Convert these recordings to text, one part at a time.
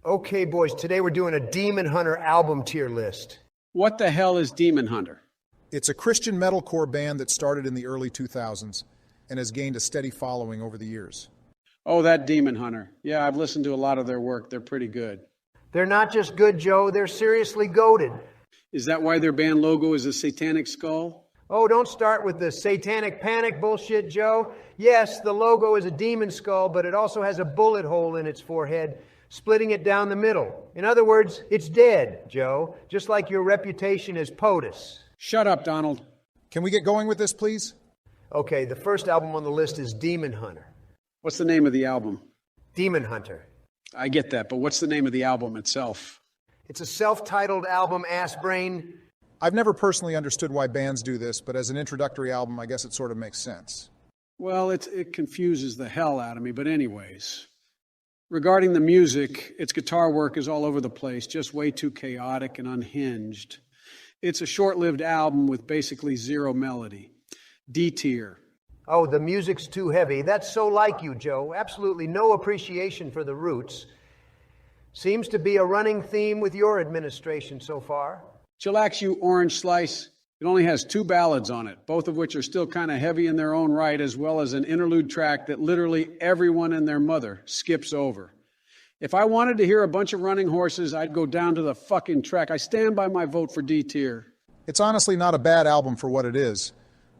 Okay, boys, today we're doing a Demon Hunter album tier list. What the hell is Demon Hunter? It's a Christian metalcore band that started in the early 2000s and has gained a steady following over the years. Oh, that Demon Hunter. Yeah, I've listened to a lot of their work. They're pretty good. They're not just good, Joe, they're seriously goated. Is that why their band logo is a satanic skull? Oh, don't start with the satanic panic bullshit, Joe. Yes, the logo is a demon skull, but it also has a bullet hole in its forehead, splitting it down the middle. In other words, it's dead, Joe, just like your reputation as POTUS. Shut up, Donald. Can we get going with this, please? Okay, the first album on the list is Demon Hunter. What's the name of the album? Demon Hunter. I get that, but what's the name of the album itself? It's a self-titled album, ass brain. I've never personally understood why bands do this, but as an introductory album, I guess it sort of makes sense. Well, it confuses the hell out of me, but anyways. Regarding the music, its guitar work is all over the place, just way too chaotic and unhinged. It's a short-lived album with basically zero melody. D tier. Oh, the music's too heavy. That's so like you, Joe. Absolutely no appreciation for the roots. Seems to be a running theme with your administration so far. Chillax, you orange slice. It only has 2 ballads on it, both of which are still kind of heavy in their own right, as well as an interlude track that literally everyone and their mother skips over. If I wanted to hear a bunch of running horses, I'd go down to the fucking track. I stand by my vote for D tier. It's honestly not a bad album for what it is,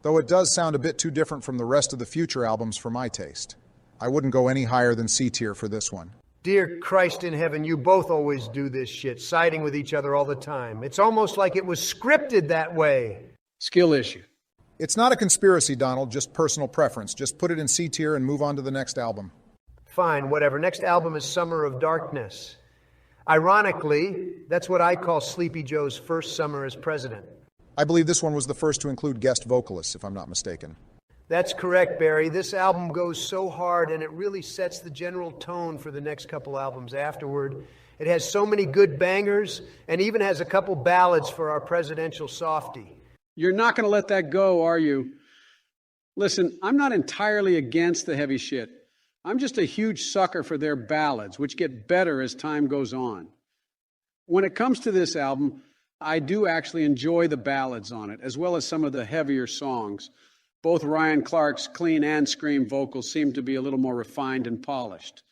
though it does sound a bit too different from the rest of the future albums for my taste. I wouldn't go any higher than C tier for this one. Dear Christ in heaven, you both always do this shit, siding with each other all the time. It's almost like it was scripted that way. Skill issue. It's not a conspiracy, Donald, just personal preference. Just put it in C tier and move on to the next album. Fine, whatever. Next album is Summer of Darkness. Ironically, that's what I call Sleepy Joe's first summer as president. I believe this one was the first to include guest vocalists, if I'm not mistaken. That's correct, Barry. This album goes so hard, and it really sets the general tone for the next couple albums afterward. It has so many good bangers, and even has a couple ballads for our presidential softie. You're not going to let that go, are you? Listen, I'm not entirely against the heavy shit. I'm just a huge sucker for their ballads, which get better as time goes on. When it comes to this album, I do actually enjoy the ballads on it, as well as some of the heavier songs. Both Ryan Clark's clean and scream vocals seem to be a little more refined and polished.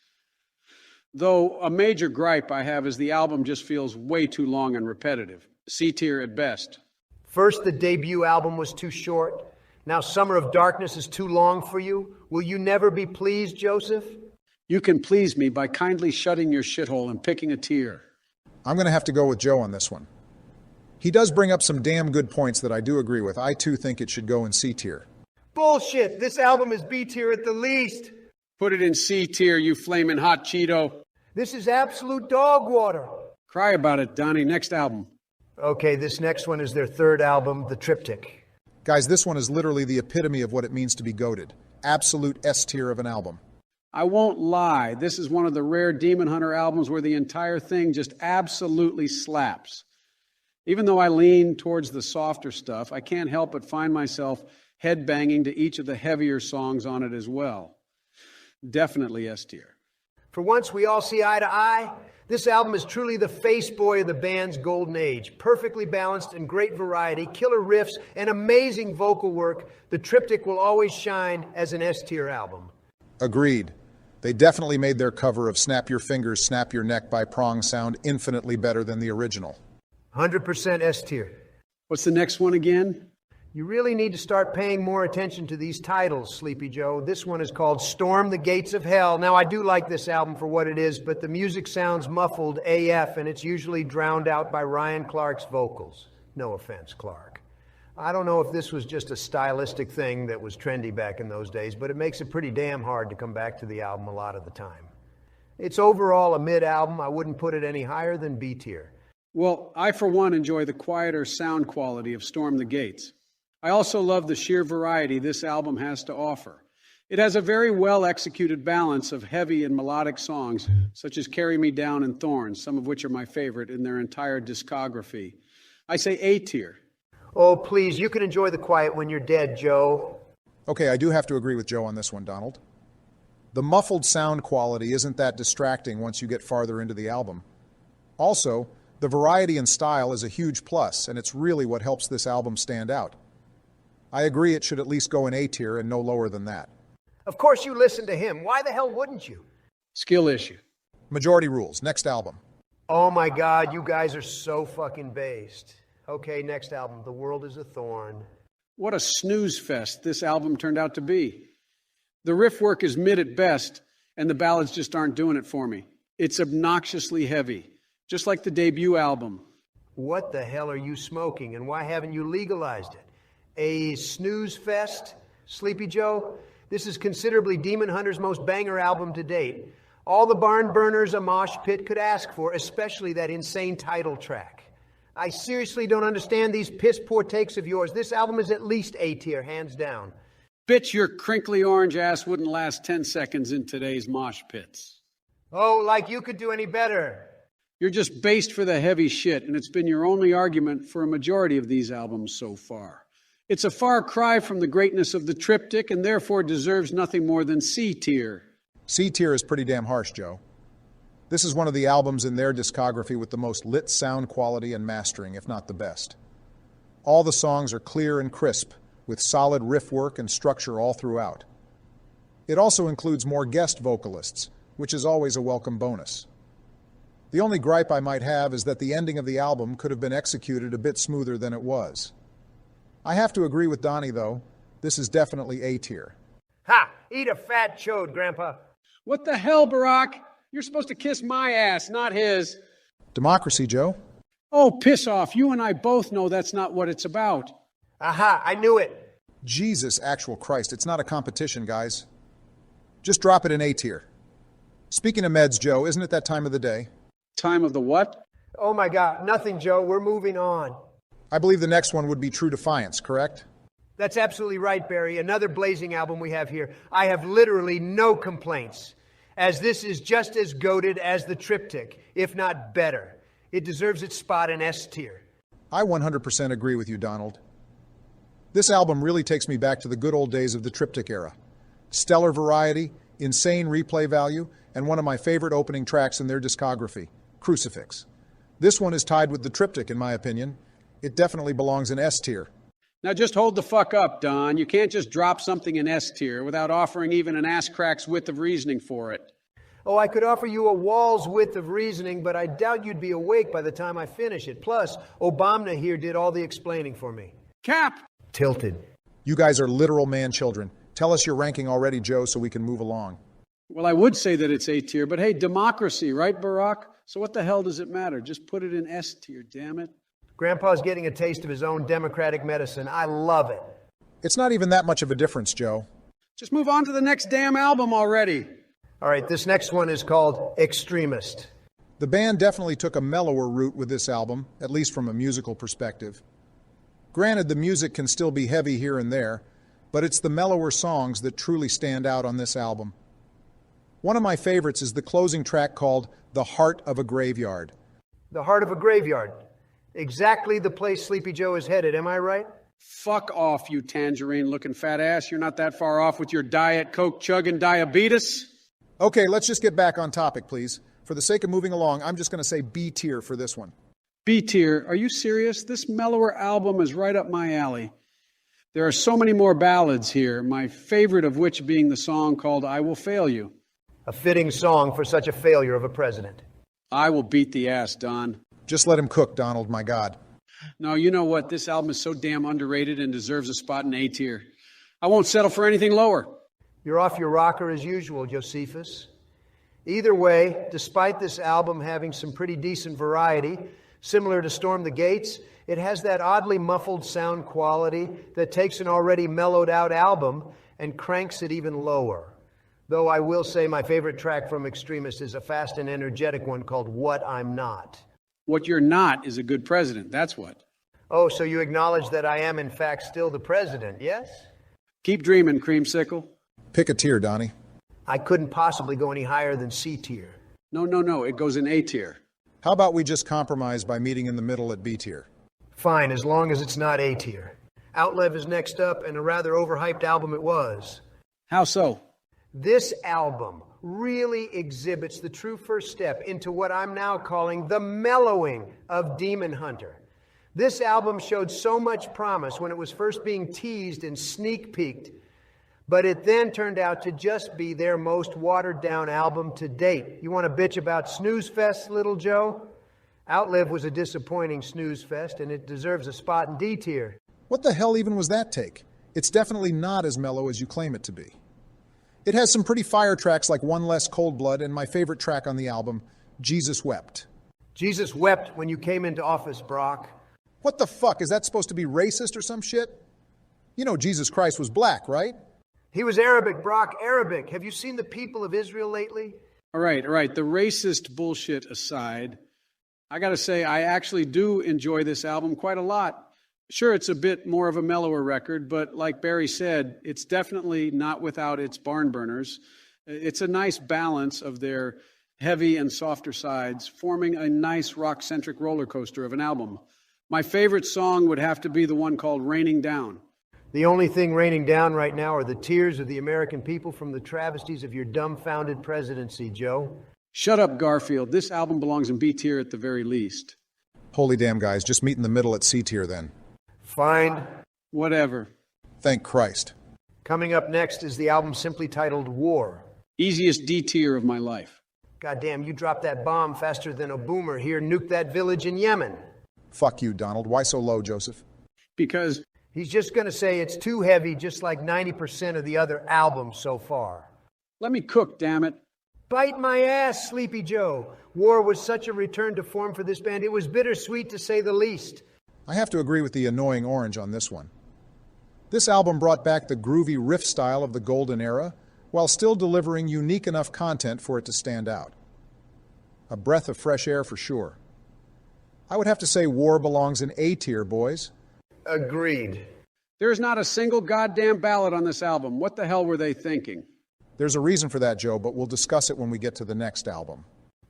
Though a major gripe I have is the album just feels way too long and repetitive. C tier at best. First, the debut album was too short. Now Summer of Darkness is too long for you. Will you never be pleased, Joseph? You can please me by kindly shutting your shithole and picking a tier. I'm going to have to go with Joe on this one. He does bring up some damn good points that I do agree with. I too think it should go in C tier. Bullshit! This album is B tier at the least. Put it in C tier, you flaming hot Cheeto. This is absolute dog water. Cry about it, Donnie. Next album. Okay, this next one is their third album, The Triptych. Guys, this one is literally the epitome of what it means to be goated. Absolute S tier of an album. I won't lie, this is one of the rare Demon Hunter albums where the entire thing just absolutely slaps. Even though I lean towards the softer stuff, I can't help but find myself headbanging to each of the heavier songs on it as well. Definitely S tier. For once we all see eye to eye, this album is truly the face boy of the band's golden age. Perfectly balanced and great variety, killer riffs, and amazing vocal work. The Triptych will always shine as an S tier album. Agreed. They definitely made their cover of Snap Your Fingers, Snap Your Neck by Prong sound infinitely better than the original. 100% S tier. What's the next one again? You really need to start paying more attention to these titles, Sleepy Joe. This one is called Storm the Gates of Hell. Now, I do like this album for what it is, but the music sounds muffled AF, and it's usually drowned out by Ryan Clark's vocals. No offense, Clark. I don't know if this was just a stylistic thing that was trendy back in those days, but it makes it pretty damn hard to come back to the album a lot of the time. It's overall a mid-album. I wouldn't put it any higher than B tier. Well, I for one enjoy the quieter sound quality of Storm the Gates. I also love the sheer variety this album has to offer. It has a very well-executed balance of heavy and melodic songs, such as Carry Me Down and Thorns, some of which are my favorite in their entire discography. I say A tier. Oh, please, you can enjoy the quiet when you're dead, Joe. Okay, I do have to agree with Joe on this one, Donald. The muffled sound quality isn't that distracting once you get farther into the album. Also, the variety and style is a huge plus, and it's really what helps this album stand out. I agree it should at least go in A tier and no lower than that. Of course you listen to him. Why the hell wouldn't you? Skill issue. Majority rules. Next album. Oh my God, you guys are so fucking based. Okay, next album, The World is a Thorn. What a snooze fest this album turned out to be. The riff work is mid at best, and the ballads just aren't doing it for me. It's obnoxiously heavy, just like the debut album. What the hell are you smoking, and why haven't you legalized it? A snooze fest? Sleepy Joe? This is considerably Demon Hunter's most banger album to date. All the barn burners a mosh pit could ask for, especially that insane title track. I seriously don't understand these piss-poor takes of yours. This album is at least A tier, hands down. Bitch, your crinkly orange ass wouldn't last 10 seconds in today's mosh pits. Oh, like you could do any better. You're just based for the heavy shit, and it's been your only argument for a majority of these albums so far. It's a far cry from the greatness of the triptych, and therefore deserves nothing more than C tier. C tier is pretty damn harsh, Joe. This is one of the albums in their discography with the most lit sound quality and mastering, if not the best. All the songs are clear and crisp, with solid riff work and structure all throughout. It also includes more guest vocalists, which is always a welcome bonus. The only gripe I might have is that the ending of the album could have been executed a bit smoother than it was. I have to agree with Donnie, though. This is definitely A tier. Ha! Eat a fat chode, Grandpa. What the hell, Barack? You're supposed to kiss my ass, not his. Democracy, Joe. Oh, piss off. You and I both know that's not what it's about. Aha, I knew it. Jesus, actual Christ, it's not a competition, guys. Just drop it in A tier. Speaking of meds, Joe, isn't it that time of the day? Time of the what? Oh my God, nothing, Joe. We're moving on. I believe the next one would be True Defiance, correct? That's absolutely right, Barry. Another blazing album we have here. I have literally no complaints, as this is just as goated as the triptych, if not better. It deserves its spot in S tier. I 100% agree with you, Donald. This album really takes me back to the good old days of the triptych era. Stellar variety, insane replay value, and one of my favorite opening tracks in their discography, Crucifix. This one is tied with the triptych, in my opinion. It definitely belongs in S tier. Now just hold the fuck up, Don. You can't just drop something in S tier without offering even an ass crack's width of reasoning for it. Oh, I could offer you a wall's width of reasoning, but I doubt you'd be awake by the time I finish it. Plus, Obama here did all the explaining for me. Cap! Tilted. You guys are literal man-children. Tell us your ranking already, Joe, so we can move along. Well, I would say that it's A tier, but hey, democracy, right, Barack? So what the hell does it matter? Just put it in S tier, damn it. Grandpa's getting a taste of his own democratic medicine. I love it. It's not even that much of a difference, Joe. Just move on to the next damn album already. All right, this next one is called Extremist. The band definitely took a mellower route with this album, at least from a musical perspective. Granted, the music can still be heavy here and there, but it's the mellower songs that truly stand out on this album. One of my favorites is the closing track called The Heart of a Graveyard. The Heart of a Graveyard. Exactly the place Sleepy Joe is headed, am I right? Fuck off, you tangerine-looking fat ass. You're not that far off with your Diet Coke chugging diabetes. Okay, let's just get back on topic, please. For the sake of moving along, I'm just going to say B tier for this one. B tier, are you serious? This mellower album is right up my alley. There are so many more ballads here, my favorite of which being the song called I Will Fail You. A fitting song for such a failure of a president. I will beat the ass, Don. Just let him cook, Donald, my God. No, you know what? This album is so damn underrated and deserves a spot in A tier. I won't settle for anything lower. You're off your rocker as usual, Josephus. Either way, despite this album having some pretty decent variety, similar to Storm the Gates, it has that oddly muffled sound quality that takes an already mellowed out album and cranks it even lower. Though I will say my favorite track from Extremist is a fast and energetic one called What I'm Not. What you're not is a good president, that's what. Oh, so you acknowledge that I am in fact still the president, yes? Keep dreaming, Creamsicle. Pick a tier, Donnie. I couldn't possibly go any higher than C tier. No, it goes in A tier. How about we just compromise by meeting in the middle at B tier? Fine, as long as it's not A tier. Outlev is next up, and a rather overhyped album it was. How so? This album really exhibits the true first step into what I'm now calling the mellowing of Demon Hunter. This album showed so much promise when it was first being teased and sneak peeked, but it then turned out to just be their most watered down album to date. You want to bitch about Snooze Fest, Little Joe? Outlive was a disappointing snooze fest, and it deserves a spot in D tier. What the hell even was that take? It's definitely not as mellow as you claim it to be. It has some pretty fire tracks like One Less Cold Blood and my favorite track on the album, Jesus Wept. Jesus wept when you came into office, Brock. What the fuck? Is that supposed to be racist or some shit? You know Jesus Christ was black, right? He was Arabic, Brock, Arabic. Have you seen the people of Israel lately? All right. The racist bullshit aside, I gotta say, I actually do enjoy this album quite a lot. Sure, it's a bit more of a mellower record, but like Barry said, it's definitely not without its barn burners. It's a nice balance of their heavy and softer sides, forming a nice rock-centric roller coaster of an album. My favorite song would have to be the one called Raining Down. The only thing raining down right now are the tears of the American people from the travesties of your dumbfounded presidency, Joe. Shut up, Garfield. This album belongs in B tier at the very least. Holy damn, guys, just meet in the middle at C tier then. Fine. Whatever. Thank Christ. Coming up next is the album simply titled War. Easiest D tier of my life. Goddamn, you dropped that bomb faster than a boomer here nuked that village in Yemen. Fuck you, Donald. Why so low, Joseph? Because he's just going to say it's too heavy, just like 90% of the other albums so far. let me cook, damn it. Bite my ass, Sleepy Joe. War was such a return to form for this band. It was bittersweet, to say the least. I have to agree with the annoying orange on this one. This album brought back the groovy riff style of the golden era, while still delivering unique enough content for it to stand out. A breath of fresh air for sure. I would have to say War belongs in A tier, boys. Agreed. There's not a single goddamn ballad on this album. What the hell were they thinking? There's a reason for that, Joe, but we'll discuss it when we get to the next album.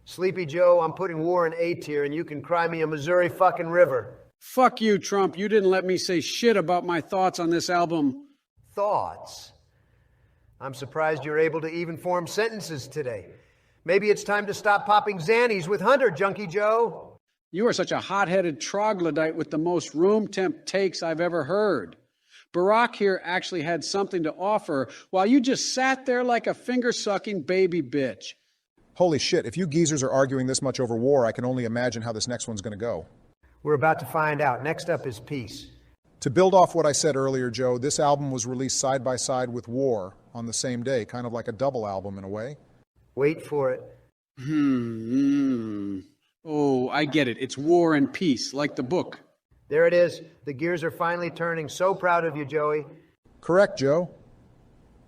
Sleepy Joe, I'm putting War in A tier, and you can cry me a Missouri fucking river. Fuck you, Trump. You didn't let me say shit about my thoughts on this album. Thoughts? I'm surprised you're able to even form sentences today. Maybe it's time to stop popping Xannies with Hunter, Junkie Joe. You are such a hot-headed troglodyte with the most room temp takes I've ever heard. Barack here actually had something to offer while you just sat there like a finger-sucking baby bitch. Holy shit, if you geezers are arguing this much over War, I can only imagine how this next one's going to go. We're about to find out. Next up is Peace. To build off what I said earlier, Joe, this album was released side by side with War on the same day, kind of like a double album in a way. Wait for it. Oh, I get it. It's War and Peace, like the book. There it is. The gears are finally turning. So proud of you, Joey. Correct, Joe.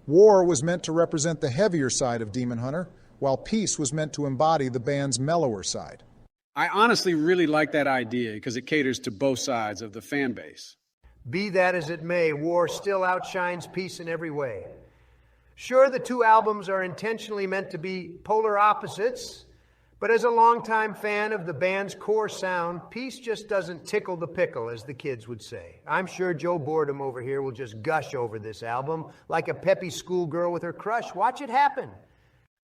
War was meant to represent the heavier side of Demon Hunter, while Peace was meant to embody the band's mellower side. I honestly really like that idea because it caters to both sides of the fan base. Be that as it may, War still outshines Peace in every way. Sure, the two albums are intentionally meant to be polar opposites, but as a longtime fan of the band's core sound, Peace just doesn't tickle the pickle, as the kids would say. I'm sure Joe Boredom over here will just gush over this album like a peppy schoolgirl with her crush. Watch it happen.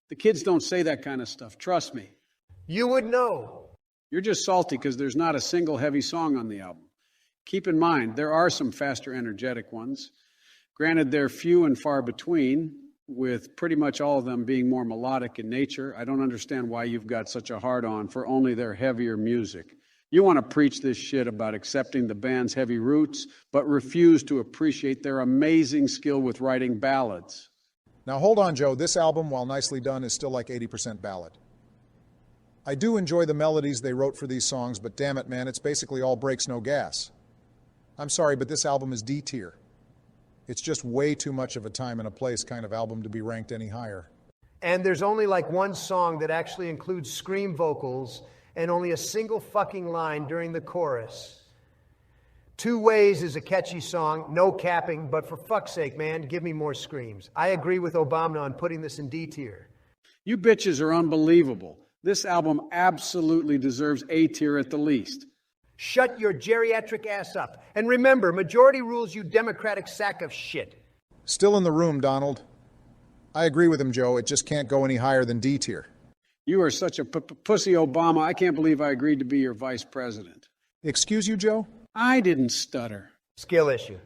The kids don't say that kind of stuff, trust me. You would know. You're just salty because there's not a single heavy song on the album. Keep in mind, there are some faster, energetic ones. Granted, they're few and far between, with pretty much all of them being more melodic in nature. I don't understand why you've got such a hard-on for only their heavier music. You want to preach this shit about accepting the band's heavy roots, but refuse to appreciate their amazing skill with writing ballads. Now hold on, Joe. This album, while nicely done, is still like 80% ballad. I do enjoy the melodies they wrote for these songs, but damn it, man, it's basically all breaks, no gas. I'm sorry, but this album is D tier. It's just way too much of a time and a place kind of album to be ranked any higher. And there's only like one song that actually includes scream vocals and only a single fucking line during the chorus. Two Ways is a catchy song, no capping, but for fuck's sake, man, give me more screams. I agree with Obama on putting this in D tier. You bitches are unbelievable. This album absolutely deserves A tier at the least. Shut your geriatric ass up. And remember, majority rules, you democratic sack of shit. Still in the room, Donald. I agree with him, Joe. It just can't go any higher than D tier. You are such a pussy, Obama. I can't believe I agreed to be your vice president. Excuse you, Joe? I didn't stutter. Skill issue.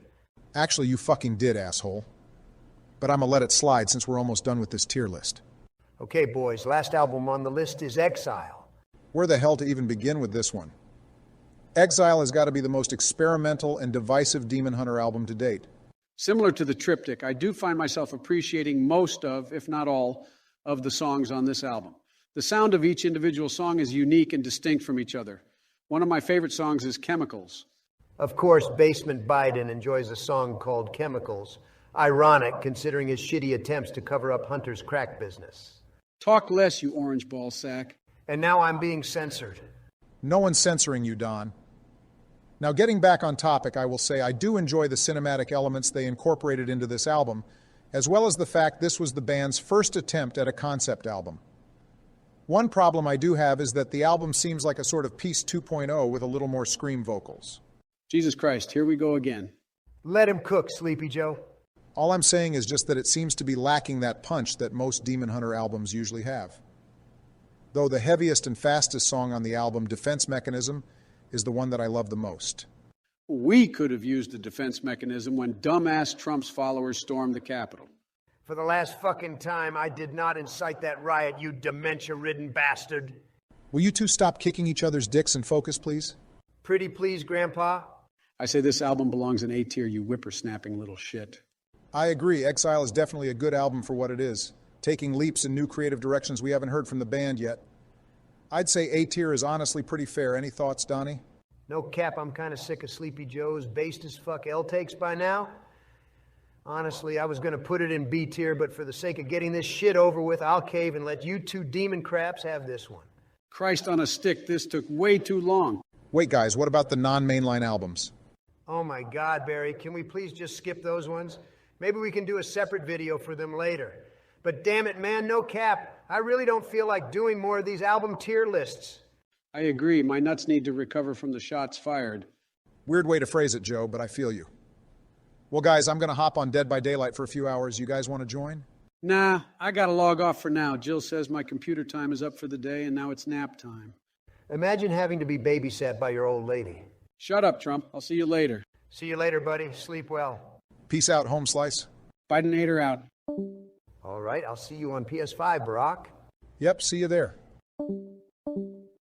Actually, you fucking did, asshole. But I'm gonna let it slide since we're almost done with this tier list. Okay, boys, last album on the list is Exile. Where the hell to even begin with this one? Exile has got to be the most experimental and divisive Demon Hunter album to date. Similar to the triptych, I do find myself appreciating most of, if not all, of the songs on this album. The sound of each individual song is unique and distinct from each other. One of my favorite songs is Chemicals. Of course, Basement Biden enjoys a song called Chemicals. Ironic, considering his shitty attempts to cover up Hunter's crack business. Talk less, you orange ball sack. And now I'm being censored. No one's censoring you, Don. Now, getting back on topic, I will say I do enjoy the cinematic elements they incorporated into this album, as well as the fact this was the band's first attempt at a concept album. One problem I do have is that the album seems like a sort of Piece 2.0 with a little more scream vocals. Jesus Christ, here we go again. Let him cook, Sleepy Joe. All I'm saying is just that it seems to be lacking that punch that most Demon Hunter albums usually have. Though the heaviest and fastest song on the album, Defense Mechanism, is the one that I love the most. We could have used the defense mechanism when dumbass Trump's followers stormed the Capitol. For the last fucking time, I did not incite that riot, you dementia-ridden bastard. Will you two stop kicking each other's dicks and focus, please? Pretty please, Grandpa? I say this album belongs in A tier, you whippersnapping little shit. I agree. Exile is definitely a good album for what it is, taking leaps in new creative directions we haven't heard from the band yet. I'd say A tier is honestly pretty fair. Any thoughts, Donnie? No cap, I'm kind of sick of Sleepy Joe's based as fuck L-takes by now. Honestly, I was going to put it in B tier, but for the sake of getting this shit over with, I'll cave and let you two demon craps have this one. Christ on a stick, this took way too long. Wait, guys, what about the non-mainline albums? Oh my God, Barry, can we please just skip those ones? Maybe we can do a separate video for them later. But damn it, man, no cap. I really don't feel like doing more of these album tier lists. I agree, my nuts need to recover from the shots fired. Weird way to phrase it, Joe, but I feel you. Well, guys, I'm going to hop on Dead by Daylight for a few hours. You guys want to join? Nah, I gotta log off for now. Jill says my computer time is up for the day and now it's nap time. Imagine having to be babysat by your old lady. Shut up, Trump. I'll see you later. See you later, buddy. Sleep well. Peace out, home slice. Bidenator out. All right, I'll see you on PS5, Barack. Yep, see you there.